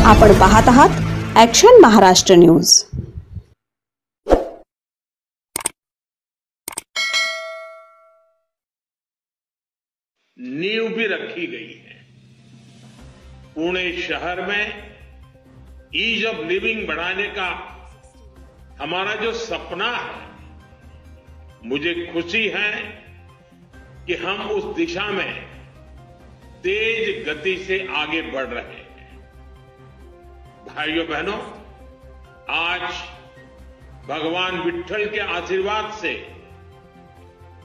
आपण पाहत आहात ॲक्शन महाराष्ट्र न्यूज। नींव भी रखी गई है। पुणे शहर में ईज ऑफ लिविंग बढ़ाने का हमारा जो सपना है, मुझे खुशी है कि हम उस दिशा में तेज गति से आगे बढ़ रहे हैं। भाइयों बहनों, आज भगवान विट्ठल के आशीर्वाद से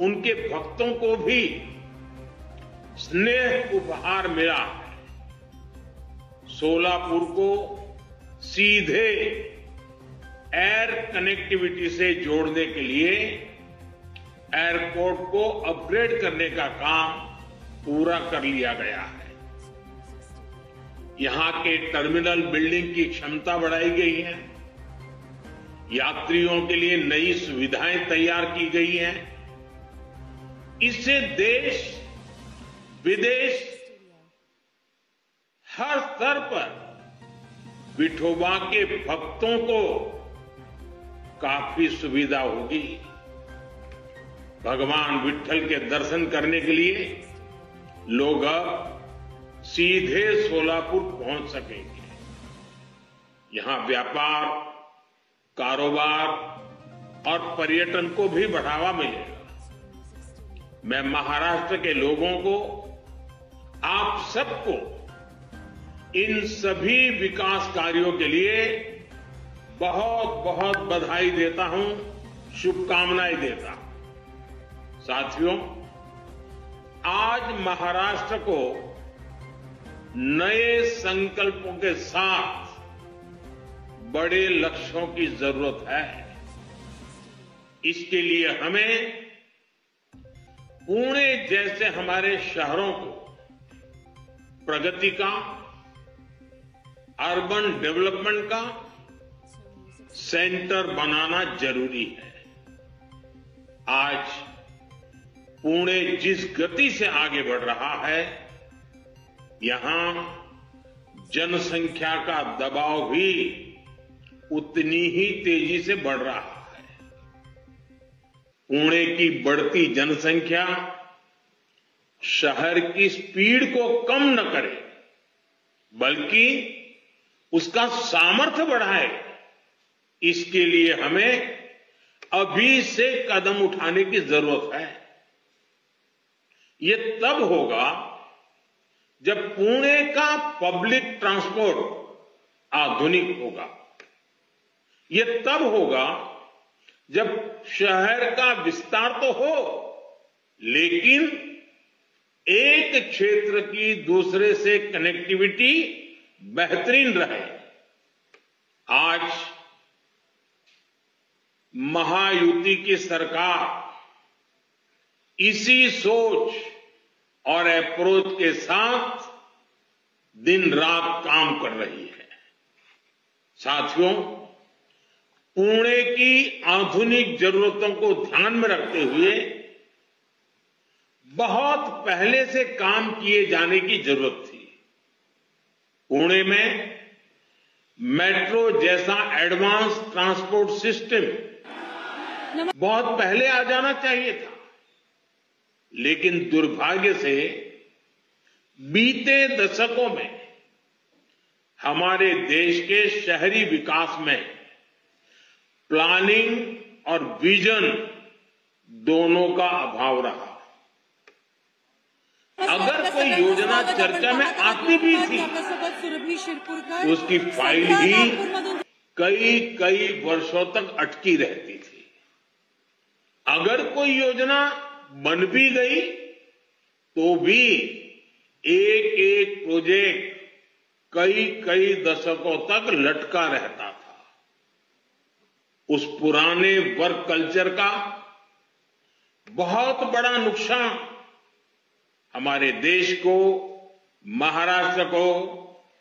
उनके भक्तों को भी स्नेह उपहार मिला है। सोलापुर को सीधे एयर कनेक्टिविटी से जोड़ने के लिए एयरपोर्ट को अपग्रेड करने का काम पूरा कर लिया गया है। यहां के टर्मिनल बिल्डिंग की क्षमता बढ़ाई गई है। यात्रियों के लिए नई सुविधाएं तैयार की गई हैं। इससे देश विदेश हर स्तर पर विठोबा के भक्तों को काफी सुविधा होगी। भगवान विट्ठल के दर्शन करने के लिए लोग अब सीधे सोलापुर पहुंच सकेंगे। यहां व्यापार, कारोबार और पर्यटन को भी बढ़ावा मिलेगा। मैं महाराष्ट्र के लोगों को, आप सबको इन सभी विकास कार्यों के लिए बहुत बहुत बधाई देता हूं, शुभकामनाएं देता हूं। साथियों, आज महाराष्ट्र को नए संकल्पों के साथ बड़े लक्ष्यों की जरूरत है। इसके लिए हमें पुणे जैसे हमारे शहरों को प्रगति का, अर्बन डेवलपमेंट का सेंटर बनाना जरूरी है। आज पुणे जिस गति से आगे बढ़ रहा है, यहां जनसंख्या का दबाव भी उतनी ही तेजी से बढ़ रहा है। पुणे की बढ़ती जनसंख्या शहर की स्पीड को कम न करे, बल्कि उसका सामर्थ्य बढ़ाए। इसके लिए हमें अभी से कदम उठाने की जरूरत है। यह तब होगा जब पुणे का पब्लिक ट्रांसपोर्ट आधुनिक होगा। यह तब होगा जब शहर का विस्तार तो हो, लेकिन एक क्षेत्र की दूसरे से कनेक्टिविटी बेहतरीन रहे। आज महायुति की सरकार इसी सोच और अप्रोच के साथ दिन रात काम कर रही है। साथियों, पुणे की आधुनिक जरूरतों को ध्यान में रखते हुए बहुत पहले से काम किए जाने की जरूरत थी। पुणे में मेट्रो जैसा एडवांस ट्रांसपोर्ट सिस्टम बहुत पहले आ जाना चाहिए था, लेकिन दुर्भाग्य से बीते दशकों में हमारे देश के शहरी विकास में प्लानिंग और विजन दोनों का अभाव रहा। अगर कोई योजना चर्चा में आती भी थी, तो उसकी फाइल ही कई वर्षों तक अटकी रहती थी। अगर कोई योजना बन भी गई तो भी एक प्रोजेक्ट कई दशकों तक लटका रहता था। उस पुराने वर्क कल्चर का बहुत बड़ा नुकसान हमारे देश को, महाराष्ट्र को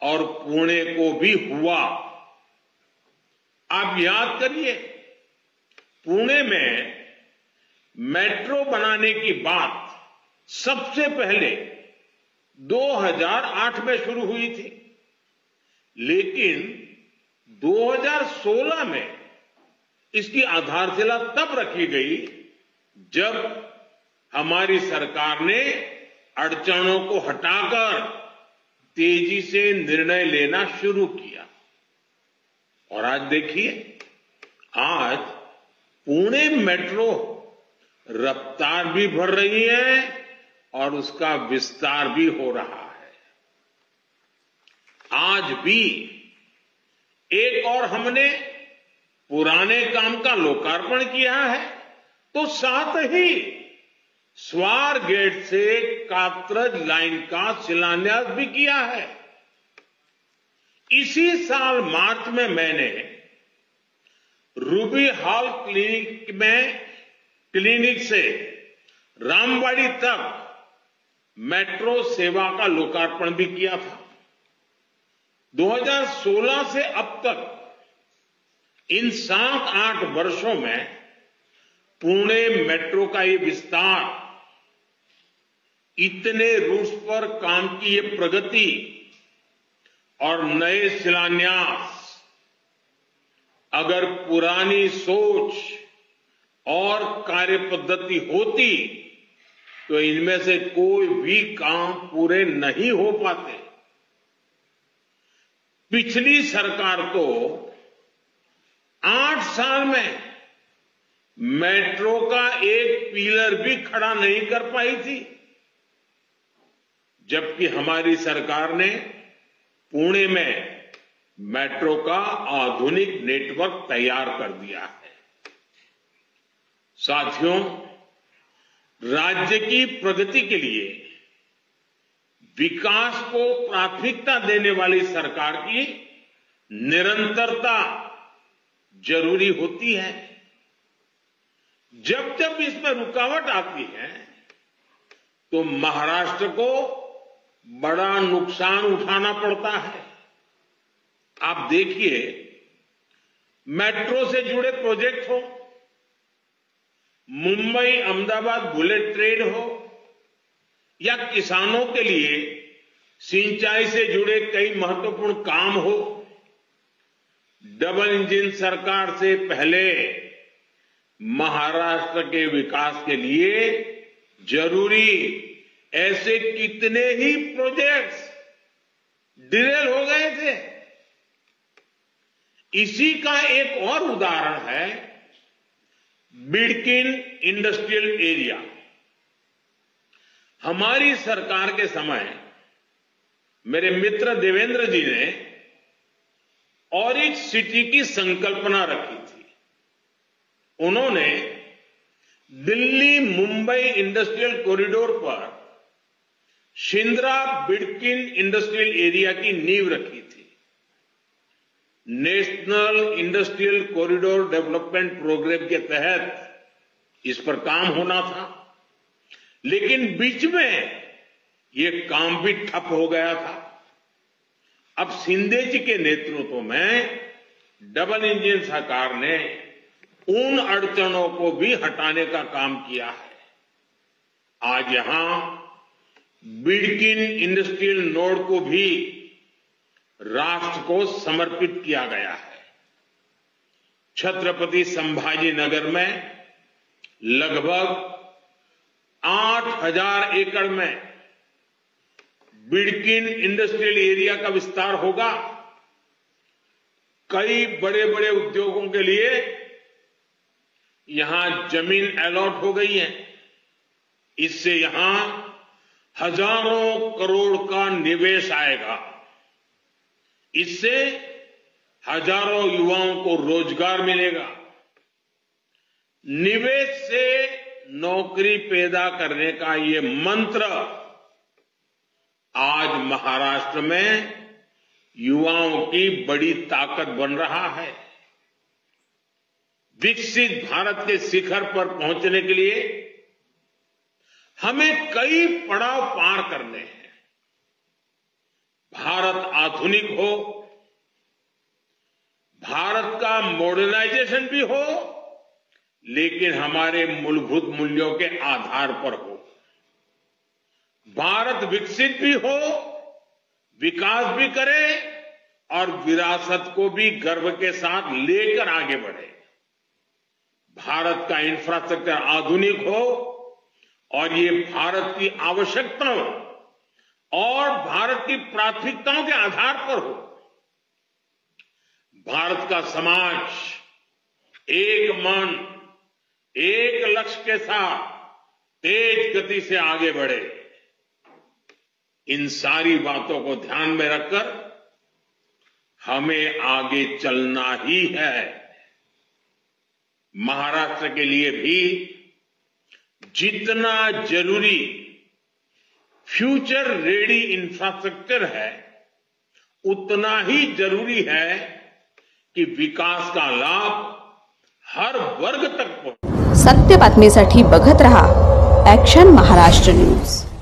और पुणे को भी हुआ। आप याद करिए, पुणे में मेट्रो बनाने की बात सबसे पहले 2008 में शुरू हुई थी, लेकिन 2016 में इसकी आधारशिला तब रखी गई जब हमारी सरकार ने अड़चनों को हटाकर तेजी से निर्णय लेना शुरू किया। और आज देखिए, आज पुणे मेट्रो रफ्तार भी बढ़ रही है और उसका विस्तार भी हो रहा है। आज भी एक और हमने पुराने काम का लोकार्पण किया है, तो साथ ही स्वार गेट से कात्रज लाइन का शिलान्यास भी किया है। इसी साल मार्च में मैंने रूबी हॉल क्लिनिक से रामबाड़ी तक मेट्रो सेवा का लोकार्पण भी किया था। 2016 से अब तक इन 7-8 वर्षों में पुणे मेट्रो का ये विस्तार, इतने रूट्स पर काम की ये प्रगति और नए शिलान्यास, अगर पुरानी सोच और कार्य पद्धति होती तो इनमें से कोई भी काम पूरे नहीं हो पाते। पिछली सरकार तो 8 साल में मेट्रो का एक पिलर भी खड़ा नहीं कर पाई थी, जबकि हमारी सरकार ने पुणे में मेट्रो का आधुनिक नेटवर्क तैयार कर दिया है। साथियों, राज्य की प्रगति के लिए विकास को प्राथमिकता देने वाली सरकार की निरंतरता जरूरी होती है। जब जब इसमें रुकावट आती है तो महाराष्ट्र को बड़ा नुकसान उठाना पड़ता है। आप देखिए, मेट्रो से जुड़े प्रोजेक्ट हो, मुंबई अहमदाबाद बुलेट ट्रेन हो, या किसानों के लिए सिंचाई से जुड़े कई महत्वपूर्ण काम हो, डबल इंजन सरकार से पहले महाराष्ट्र के विकास के लिए जरूरी ऐसे कितने ही प्रोजेक्ट्स डिलेल हो गए थे। इसी का एक और उदाहरण है बिडकिन इंडस्ट्रियल एरिया। हमारी सरकार के समय मेरे मित्र देवेंद्र जी ने ऑरिच सिटी की संकल्पना रखी थी। उन्होंने दिल्ली मुंबई इंडस्ट्रियल कॉरिडोर पर शिंद्रा बिडकिन इंडस्ट्रियल एरिया की नींव रखी थी। National industrial corridor development programme के तहत इस पर काम होना था, लेकिन बीच में यह काम भी ठप हो गया था। अब शिंदे जी के नेतृत्व में डबल इंजन सरकार ने उन अड़चनों को भी हटाने का काम किया है। आज यहां बिडकिन इंडस्ट्रियल नोड को भी राष्ट्र को समर्पित किया गया है। छत्रपति संभाजी नगर में लगभग 8,000 एकड़ में बिडकिन इंडस्ट्रियल एरिया का विस्तार होगा। कई बड़े बड़े उद्योगों के लिए यहां जमीन अलॉट हो गई है। इससे यहां हजारों करोड़ का निवेश आएगा। इससे हजारों युवाओं को रोजगार मिलेगा। निवेश से नौकरी पैदा करने का ये मंत्र आज महाराष्ट्र में युवाओं की बड़ी ताकत बन रहा है। विकसित भारत के शिखर पर पहुंचने के लिए हमें कई पड़ाव पार करने हैं। भारत आधुनिक हो, भारत का मॉडर्नाइजेशन भी हो, लेकिन हमारे मूलभूत मूल्यों के आधार पर हो। भारत विकसित भी हो, विकास भी करे और विरासत को भी गर्व के साथ लेकर आगे बढ़े। भारत का इंफ्रास्ट्रक्चर आधुनिक हो और ये भारत की आवश्यकताओं और भारत की प्राथमिकताओं के आधार पर हो। भारत का समाज एक मन, एक लक्ष्य के साथ तेज गति से आगे बढ़े। इन सारी बातों को ध्यान में रखकर हमें आगे चलना ही है। महाराष्ट्र के लिए भी जितना जरूरी फ्यूचर रेडी इंफ्रास्ट्रक्चर है, उतना ही जरूरी है कि विकास का लाभ हर वर्ग तक पहुंचे। सत्य बातमीसाठी बघत रहा ॲक्शन महाराष्ट्र न्यूज।